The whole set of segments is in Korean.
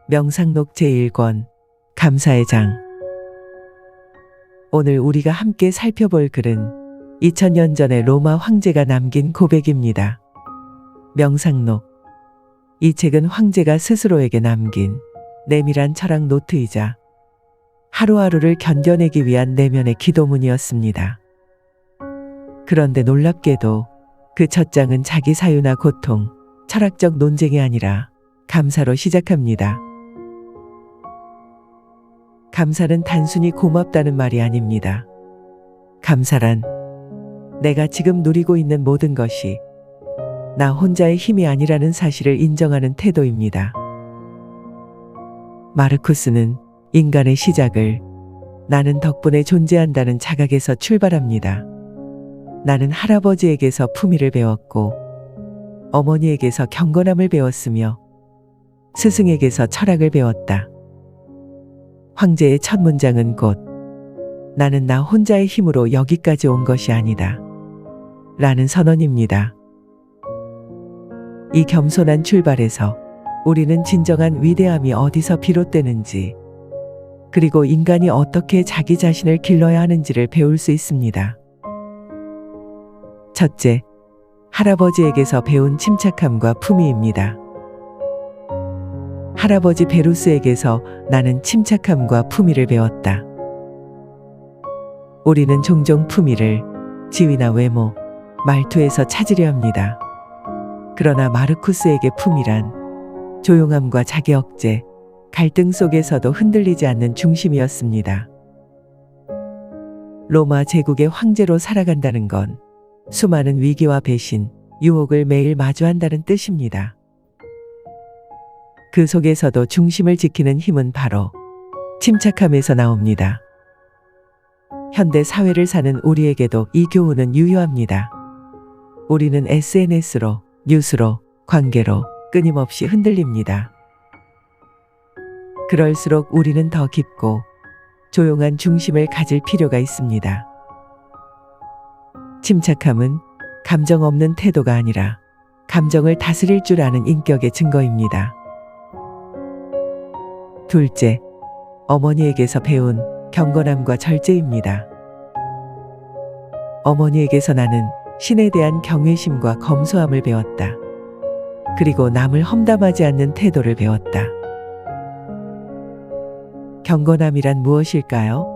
명상록 제1권 감사의 장. 오늘 우리가 함께 살펴볼 글은 2000년 전에 로마 황제가 남긴 고백입니다. 명상록. 이 책은 황제가 스스로에게 남긴 내밀한 철학 노트이자 하루하루를 견뎌내기 위한 내면의 기도문이었습니다. 그런데 놀랍게도 그 첫 장은 자기 사유나 고통, 철학적 논쟁이 아니라 감사로 시작합니다. 감사는 단순히 고맙다는 말이 아닙니다. 감사란 내가 지금 누리고 있는 모든 것이 나 혼자의 힘이 아니라는 사실을 인정하는 태도입니다. 마르쿠스는 인간의 시작을 나는 덕분에 존재한다는 자각에서 출발합니다. 나는 할아버지에게서 품위를 배웠고 어머니에게서 경건함을 배웠으며 스승에게서 철학을 배웠다. 황제의 첫 문장은 곧 나는 나 혼자의 힘으로 여기까지 온 것이 아니다 라는 선언입니다. 이 겸손한 출발에서 우리는 진정한 위대함이 어디서 비롯되는지, 그리고 인간이 어떻게 자기 자신을 길러야 하는지를 배울 수 있습니다. 첫째, 할아버지에게서 배운 침착함과 품위입니다. 할아버지 베루스에게서 나는 침착함과 품위를 배웠다. 우리는 종종 품위를 지위나 외모, 말투에서 찾으려 합니다. 그러나 마르쿠스에게 품위란 조용함과 자기 억제, 갈등 속에서도 흔들리지 않는 중심이었습니다. 로마 제국의 황제로 살아간다는 건 수많은 위기와 배신, 유혹을 매일 마주한다는 뜻입니다. 그 속에서도 중심을 지키는 힘은 바로 침착함에서 나옵니다. 현대 사회를 사는 우리에게도 이 교훈은 유효합니다. 우리는 SNS로, 뉴스로, 관계로 끊임없이 흔들립니다. 그럴수록 우리는 더 깊고 조용한 중심을 가질 필요가 있습니다. 침착함은 감정 없는 태도가 아니라 감정을 다스릴 줄 아는 인격의 증거입니다. 둘째, 어머니에게서 배운 경건함과 절제입니다. 어머니에게서 나는 신에 대한 경외심과 검소함을 배웠다. 그리고 남을 험담하지 않는 태도를 배웠다. 경건함이란 무엇일까요?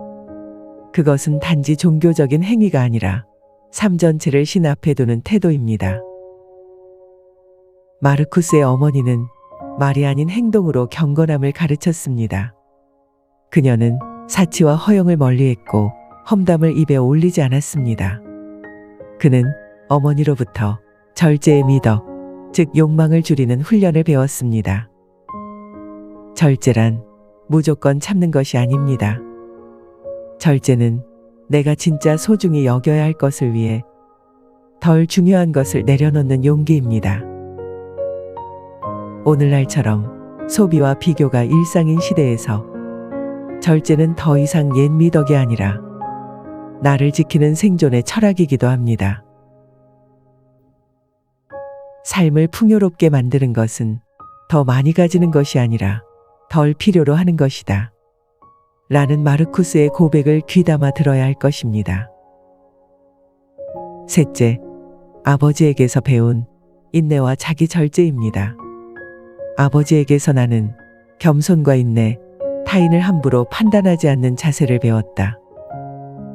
그것은 단지 종교적인 행위가 아니라 삶 전체를 신 앞에 두는 태도입니다. 마르쿠스의 어머니는 말이 아닌 행동으로 경건함을 가르쳤습니다. 그녀는 사치와 허영을 멀리했고 험담을 입에 올리지 않았습니다. 그는 어머니로부터 절제의 미덕, 즉 욕망을 줄이는 훈련을 배웠습니다. 절제란 무조건 참는 것이 아닙니다. 절제는 내가 진짜 소중히 여겨야 할 것을 위해 덜 중요한 것을 내려놓는 용기입니다. 오늘날처럼 소비와 비교가 일상인 시대에서 절제는 더 이상 옛 미덕이 아니라 나를 지키는 생존의 철학이기도 합니다. 삶을 풍요롭게 만드는 것은 더 많이 가지는 것이 아니라 덜 필요로 하는 것이다 라는 마르쿠스의 고백을 귀담아 들어야 할 것입니다. 셋째, 아버지에게서 배운 인내와 자기 절제입니다. 아버지에게서 나는 겸손과 인내, 타인을 함부로 판단하지 않는 자세를 배웠다.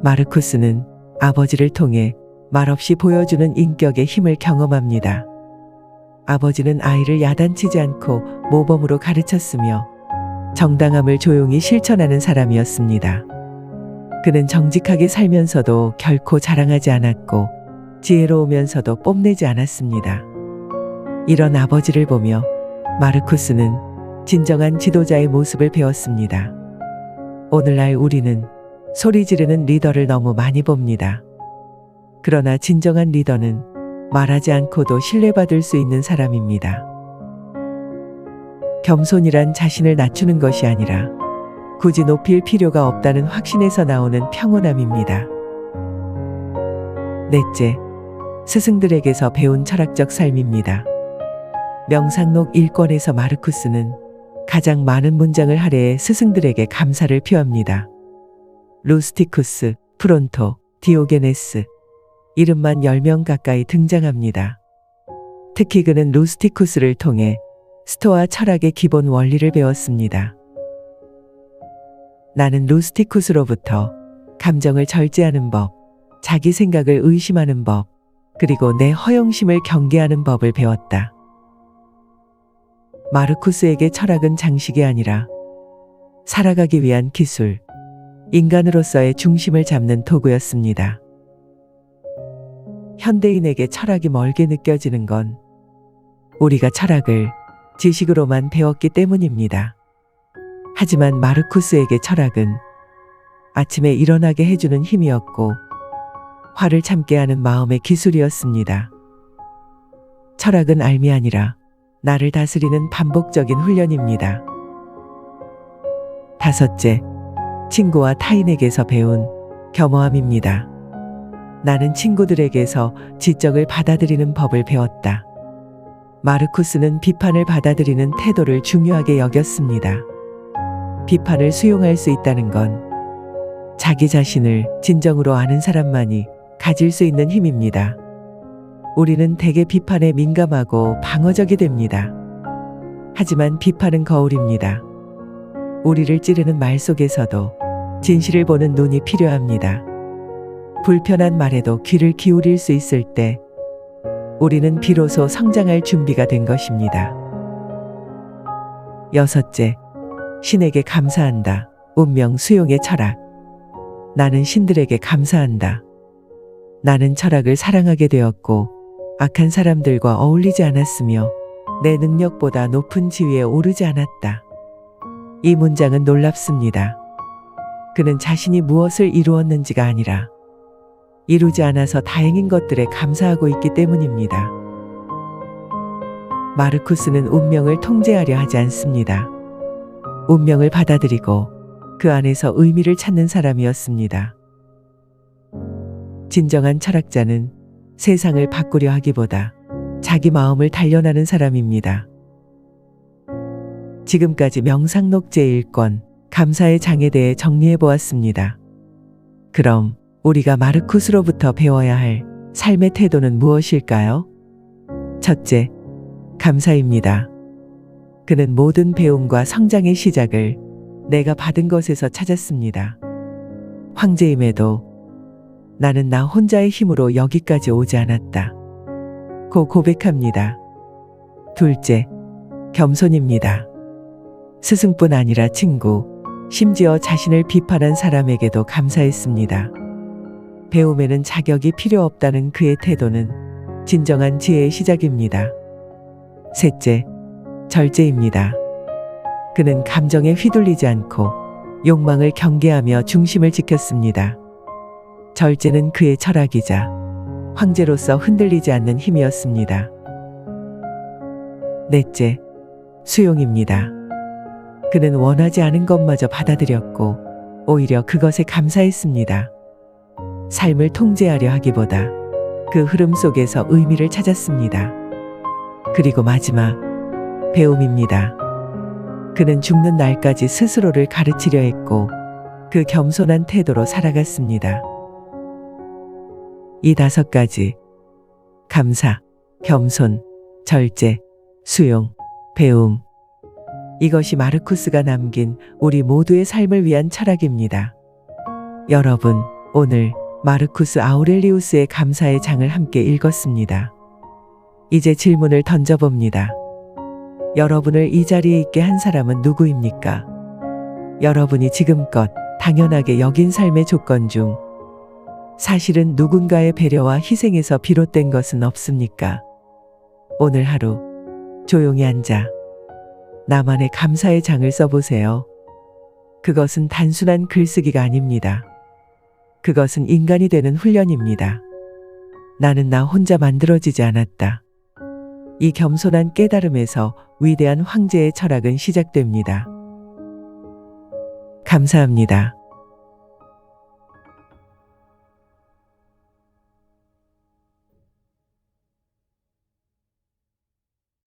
마르쿠스는 아버지를 통해 말없이 보여주는 인격의 힘을 경험합니다. 아버지는 아이를 야단치지 않고 모범으로 가르쳤으며 정당함을 조용히 실천하는 사람이었습니다. 그는 정직하게 살면서도 결코 자랑하지 않았고 지혜로우면서도 뽐내지 않았습니다. 이런 아버지를 보며 마르쿠스는 진정한 지도자의 모습을 배웠습니다. 오늘날 우리는 소리 지르는 리더를 너무 많이 봅니다. 그러나 진정한 리더는 말하지 않고도 신뢰받을 수 있는 사람입니다. 겸손이란 자신을 낮추는 것이 아니라 굳이 높일 필요가 없다는 확신에서 나오는 평온함입니다. 넷째, 스승들에게서 배운 철학적 삶입니다. 명상록 1권에서 마르쿠스는 가장 많은 문장을 할애해 스승들에게 감사를 표합니다. 루스티쿠스, 프론토, 디오게네스. 이름만 10명 가까이 등장합니다. 특히 그는 루스티쿠스를 통해 스토아 철학의 기본 원리를 배웠습니다. 나는 루스티쿠스로부터 감정을 절제하는 법, 자기 생각을 의심하는 법, 그리고 내 허영심을 경계하는 법을 배웠다. 마르쿠스에게 철학은 장식이 아니라 살아가기 위한 기술, 인간으로서의 중심을 잡는 도구였습니다. 현대인에게 철학이 멀게 느껴지는 건 우리가 철학을 지식으로만 배웠기 때문입니다. 하지만 마르쿠스에게 철학은 아침에 일어나게 해주는 힘이었고 화를 참게 하는 마음의 기술이었습니다. 철학은 알미 아니라 나를 다스리는 반복적인 훈련입니다. 5째, 친구와 타인에게서 배운 겸허함입니다. 나는 친구들에게서 지적을 받아들이는 법을 배웠다. 마르쿠스는 비판을 받아들이는 태도를 중요하게 여겼습니다. 비판을 수용할 수 있다는 건 자기 자신을 진정으로 아는 사람만이 가질 수 있는 힘입니다. 우리는 대개 비판에 민감하고 방어적이 됩니다. 하지만 비판은 거울입니다. 우리를 찌르는 말 속에서도 진실을 보는 눈이 필요합니다. 불편한 말에도 귀를 기울일 수 있을 때 우리는 비로소 성장할 준비가 된 것입니다. 6째, 신에게 감사한다. 운명 수용의 철학. 나는 신들에게 감사한다. 나는 철학을 사랑하게 되었고 악한 사람들과 어울리지 않았으며 내 능력보다 높은 지위에 오르지 않았다. 이 문장은 놀랍습니다. 그는 자신이 무엇을 이루었는지가 아니라 이루지 않아서 다행인 것들에 감사하고 있기 때문입니다. 마르쿠스는 운명을 통제하려 하지 않습니다. 운명을 받아들이고 그 안에서 의미를 찾는 사람이었습니다. 진정한 철학자는 세상을 바꾸려 하기보다 자기 마음을 단련하는 사람입니다. 지금까지 명상록 제1권 감사의 장에 대해 정리해 보았습니다. 그럼 우리가 마르쿠스로부터 배워야 할 삶의 태도는 무엇일까요? 첫째, 감사입니다. 그는 모든 배움과 성장의 시작을 내가 받은 것에서 찾았습니다. 황제임에도 나는 나 혼자의 힘으로 여기까지 오지 않았다 고 고백합니다. 둘째, 겸손입니다. 스승뿐 아니라 친구, 심지어 자신을 비판한 사람에게도 감사했습니다. 배움에는 자격이 필요 없다는 그의 태도는 진정한 지혜의 시작입니다. 셋째, 절제입니다. 그는 감정에 휘둘리지 않고 욕망을 경계하며 중심을 지켰습니다. 절제는 그의 철학이자 황제로서 흔들리지 않는 힘이었습니다. 넷째, 수용입니다. 그는 원하지 않은 것마저 받아들였고 오히려 그것에 감사했습니다. 삶을 통제하려 하기보다 그 흐름 속에서 의미를 찾았습니다. 그리고 마지막, 배움입니다. 그는 죽는 날까지 스스로를 가르치려 했고 그 겸손한 태도로 살아갔습니다. 이 5가지, 감사, 겸손, 절제, 수용, 배움. 이것이 마르쿠스가 남긴 우리 모두의 삶을 위한 철학입니다. 여러분, 오늘 마르쿠스 아우렐리우스의 감사의 장을 함께 읽었습니다. 이제 질문을 던져봅니다. 여러분을 이 자리에 있게 한 사람은 누구입니까? 여러분이 지금껏 당연하게 여긴 삶의 조건 중 사실은 누군가의 배려와 희생에서 비롯된 것은 없습니까? 오늘 하루 조용히 앉아 나만의 감사의 장을 써보세요. 그것은 단순한 글쓰기가 아닙니다. 그것은 인간이 되는 훈련입니다. 나는 나 혼자 만들어지지 않았다. 이 겸손한 깨달음에서 위대한 황제의 철학은 시작됩니다. 감사합니다.